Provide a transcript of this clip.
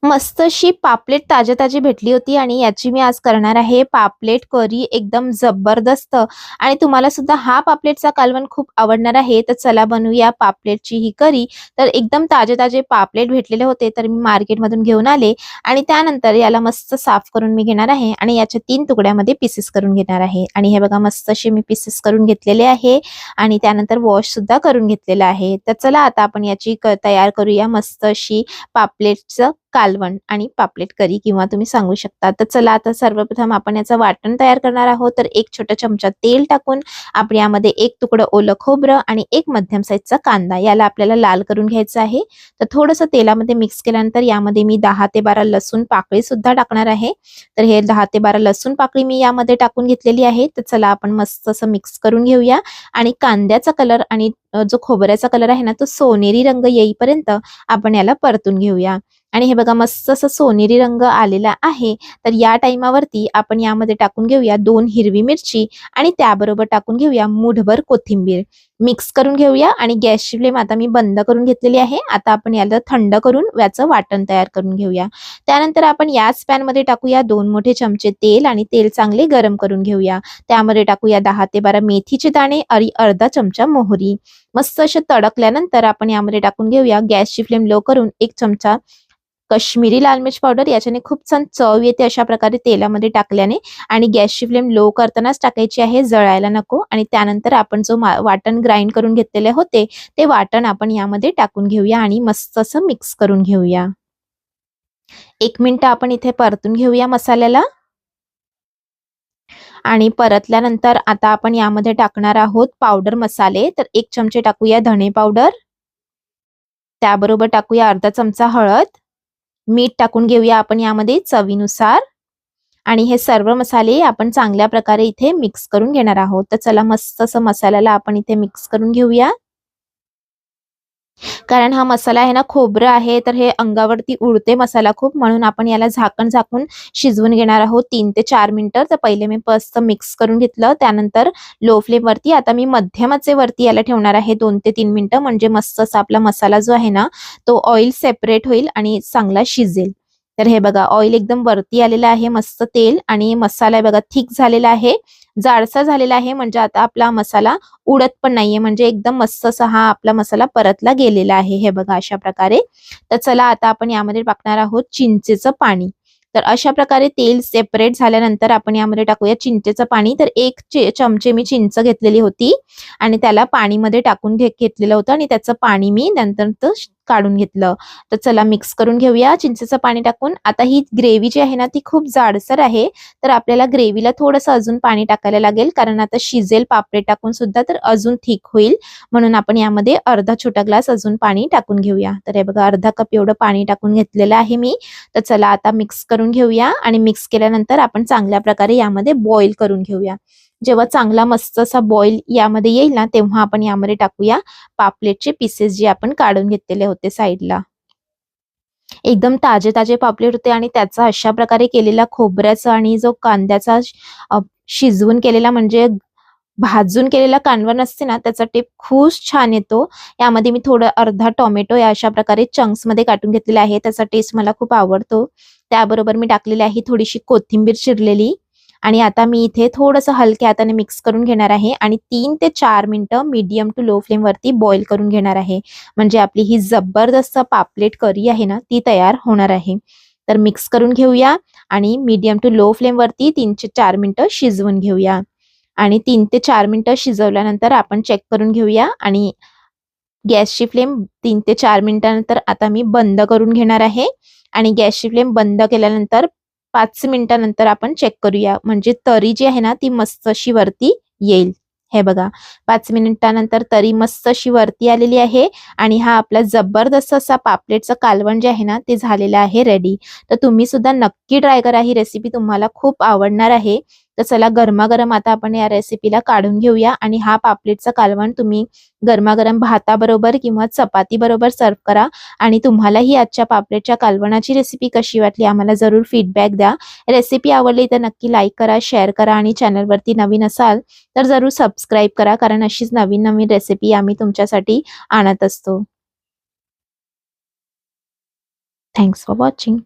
मस्त अशी पापलेट ताजी भेटली होती आणि याची मी आज करणार आहे पापलेट करी एकदम जबरदस्त। आणि तुम्हाला सुद्धा हा पापलेटचा कालवण खूप आवडणार आहे, तर चला बनवूया पापलेटची ही करी। तर एकदम ताजे पापलेट भेटलेले होते, तर मी मार्केटमधून घेऊन आले आणि त्यानंतर याला मस्त साफ करून मी घेणार आहे आणि याच्या 3 तुकड्यामध्ये पीसेस करून घेणार आहे। आणि हे बघा मस्त असे मी पीसेस करून घेतलेले आहे आणि त्यानंतर वॉश सुद्धा करून घेतलेला आहे। तर चला आता आपण याची तयार करूया मस्त अशी पापलेटचं कालवण आणि पापलेट करी किंवा तुम्ही सांगू शकता। तर चला आता सर्वप्रथम आपण याचं वाटण तयार करणार आहोत। तर 1 छोटा चमचा तेल टाकून आपण यामध्ये 1 तुकडं ओलं खोबरं आणि 1 मध्यम साईजचा कांदा याला आपल्याला लाल करून घ्यायचं आहे। तर थोडंसं तेलामध्ये मिक्स केल्यानंतर यामध्ये मी 10 ते 12 लसूण पाकळी सुद्धा टाकणार आहे। तर हे 10 ते 12 लसूण पाकळी मी यामध्ये टाकून घेतलेली आहे। तर चला आपण मस्त असं मिक्स करून घेऊया आणि कांद्याचा कलर आणि जो खोबऱ्याचा कलर आहे ना, तो सोनेरी रंग येईपर्यंत आपण याला परतून घेऊया। आणि हे बघा मस्त असं सोनेरी रंग आलेला आहे। तर या टाइमावरती आपण यामध्ये टाकून घेऊया 2 हिरवी मिरची आणि त्याबरोबर टाकून घेऊया मूठभर कोथिंबीर। मिक्स करून घेऊया आणि गॅसची फ्लेम आता मी बंद करून घेतलेली आहे। आता आपण याला थंड करून याचं वाटण तयार करून घेऊया। त्यानंतर आपण याच पॅन मध्ये टाकूया 2 मोठे चमचे तेल आणि तेल चांगले गरम करून घेऊया। त्यामध्ये टाकूया 10 ते 12 मेथीचे दाणे आणि अर्धा चमचा मोहरी। मस्त असे तडकल्यानंतर आपण यामध्ये टाकून घेऊया गॅसची फ्लेम लो करून 1 चमचा कश्मीरी लाल मिर्च पावडर। याच्याने खूप छान चव येते अशा प्रकारे तेलामध्ये टाकल्याने। आणि गॅसची फ्लेम लो करतानाच टाकायची आहे, जळायला नको। आणि त्यानंतर आपण जो वाटण ग्राइंड करून घेतलेले होते ते वाटण आपण यामध्ये टाकून घेऊया आणि मस्त असं मिक्स करून घेऊया। 1 मिनिट आपण इथे परतून घेऊया मसाल्याला। आणि परतल्यानंतर आता आपण यामध्ये टाकणार आहोत पावडर मसाले। तर 1 चमचे टाकूया धणे पावडर, त्याबरोबर टाकूया अर्धा चमचा हळद, मीठ टाकून घेऊया आपण यामध्ये चवीनुसार। आणि हे सर्व मसाले आपण चांगल्या प्रकारे इथे मिक्स करून घेणार आहोत। तर चला मस्त असं मसाल्याला आपण इथे मिक्स करून घेऊया। कारण हा मसाला आहे ना खोबरं आहे, तर हे अंगावरती उडते मसाला खूप, म्हणून आपण याला झाकून शिजवून घेणार आहोत 3 ते 4 मिनिटं। तर पहिले मी मस्त मिक्स करून घेतलं, त्यानंतर लो फ्लेम वरती आता मी मध्यमाचे वरती याला ठेवणार आहे 2 ते 3 मिनिटं, म्हणजे मस्त असा आपला मसाला जो आहे ना तो ऑइल सेपरेट होईल आणि चांगला शिजेल। तर हे बघा ऑइल एकदम वरती आलेलं आहे, मस्त तेल आणि मसाला बघा थिक झालेला आहे, जाडसा झालेला आहे, म्हणजे आता आपला मसाला उडत पण नाहीये, म्हणजे एकदम मस्त असा हा आपला मसाला परतला गेलेला आहे। हे बघा अशा प्रकारे। तर चला आता आपण यामध्ये टाकणार आहोत चिंचेचं पाणी। तर अशा प्रकारे तेल सेपरेट झाल्यानंतर आपण यामध्ये टाकूया चिंचेचं पाणी। तर 1 चमचे मी चिंच घेतलेली होती आणि त्याला पाणीमध्ये टाकून घेतलेलं होतं आणि त्याचं पाणी मी नंतर काढून घेतलं। तर चला मिक्स करून घेऊया चिंचेचं पाणी टाकून। आता ही ग्रेव्ही जी आहे ना ती खूप जाडसर आहे, तर आपल्याला ग्रेव्हीला थोडंसं अजून पाणी टाकायला लागेल, कारण आता शिजेल पापलेट टाकून सुद्धा, तर अजून थिक होईल, म्हणून आपण यामध्ये अर्धा छोटा ग्लास अजून पाणी टाकून घेऊया। तर हे बघा अर्धा कप एवढं पाणी टाकून घेतलेलं आहे मी। तर चला आता मिक्स करून घेऊया आणि मिक्स केल्यानंतर आपण चांगल्या प्रकारे यामध्ये बॉईल करून घेऊया। जेव्हा चांगला मस्त असा बॉईल यामध्ये येईल ना, तेव्हा आपण यामध्ये टाकूया पापलेटचे पीसेस जे आपण काढून घेतलेले होते साईडला। एकदम ताजे पापलेट होते आणि त्याचा अशा प्रकारे केलेला खोबऱ्याचा आणि जो कांद्याचा शिजवून केलेला म्हणजे भाजून केलेला कालवण असते ना, त्याचा टेस्ट खूप छान येतो। यामध्ये मी थोडं अर्धा टोमॅटो या अशा प्रकारे चंक्स मध्ये काटून घेतलेला आहे, त्याचा टेस्ट मला खूप आवडतो। त्याबरोबर मी टाकलेली आहे थोडीशी कोथिंबीर चिरलेली। आणि आता मी इथे थोडंसं हलक्या हाताने मिक्स करून घेणार आहे आणि 3 ते 4 मिनिटं मीडियम टू लो फ्लेम वरती बॉईल करून घेणार आहे, म्हणजे आपली ही जबरदस्त पापलेट करी आहे ना ती तयार होणार आहे। तर मिक्स करून घेऊया आणि मीडियम टू लो फ्लेम वरती 3 ते 4 मिनिटं शिजवून घेऊया। आणि 3 ते 4 मिनिटं शिजवल्यानंतर आपण चेक करून घेऊया आणि गॅसची फ्लेम 3 ते 4 मिनिटानंतर आता मी बंद करून घेणार आहे। आणि गॅसची फ्लेम बंद केल्यानंतर 5 मिनिटानंतर आपण चेक करूया, म्हणजे तरी जी आहे ना ती मस्त अशी वरती येईल। हे बघा 5 मिनिटानंतर तरी मस्त अशी वरती आलेली आहे आणि हा आपला जबरदस्त असा पापलेटचं कालवण जे आहे ना ते झालेलं आहे रेडी। तर तुम्ही सुद्धा नक्की ट्राय करा, ही रेसिपी तुम्हाला खूप आवडणार आहे। तर चला गरमागरम आता आपण या रेसिपीला काढून घेऊया आणि हा पापलेटचं कालवण तुम्ही गरमागरम भाताबरोबर किंवा चपाती बरोबर सर्व करा। आणि तुम्हाला ही आजच्या पापलेटच्या कालवणाची रेसिपी कशी वाटली आम्हाला जरूर फीडबॅक द्या। रेसिपी आवडली तर नक्की लाईक करा, शेअर करा आणि चॅनलवरती नवीन असाल तर जरूर सबस्क्राईब करा, कारण अशीच नवीन रेसिपी आम्ही तुमच्यासाठी आणत असतो। Thanks for watching.